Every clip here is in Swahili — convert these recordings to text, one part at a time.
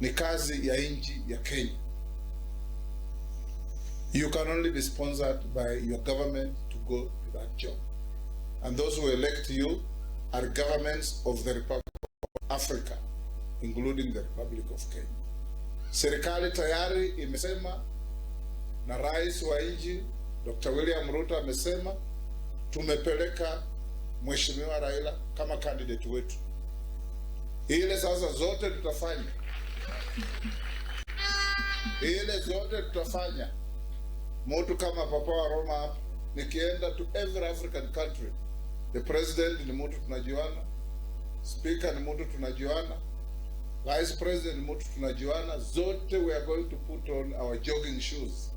ni kazi ya nchi ya Kenya. You can only be sponsored by your government to go to that job. And those who elect you are governments of the Republic of Africa, including the Republic of Kenya. Serikali tayari imesema na rais wa nchi Dr. William Ruto amesema tumepeleka Mheshimiwa Raila kama candidate wetu. Ile sasa zote tutafanya. Ile zote tutafanya. Mtu kama Papa wa Roma hapa, nikienda to every African country, the president ni mtu tunajuana, speaker ni mtu tunajuana, vice president ni mtu tunajuana, zote we are going to put on our jogging shoes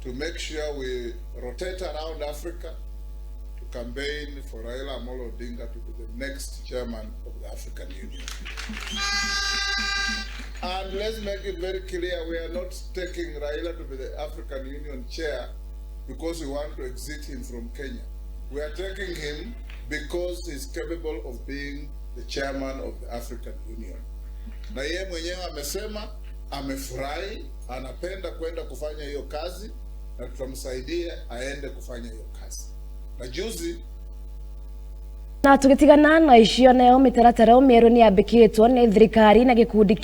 to make sure we rotate around Africa to campaign for Raila Odinga to be the next chairman of the African Union. And let's make it very clear, we are not taking Raila to be the African Union chair because we want to exit him from Kenya. We are taking him because he's capable of being the chairman of the African Union. Na yeye mwenyewe amesema amefurahi, anapenda kwenda kufanya hiyo kazi na tutamsaidia aende kufanya hiyo kazi. Na juzi na tugitigana na icio nayo mitaratara mieru ni ambikitwo ni thirikari na gikundi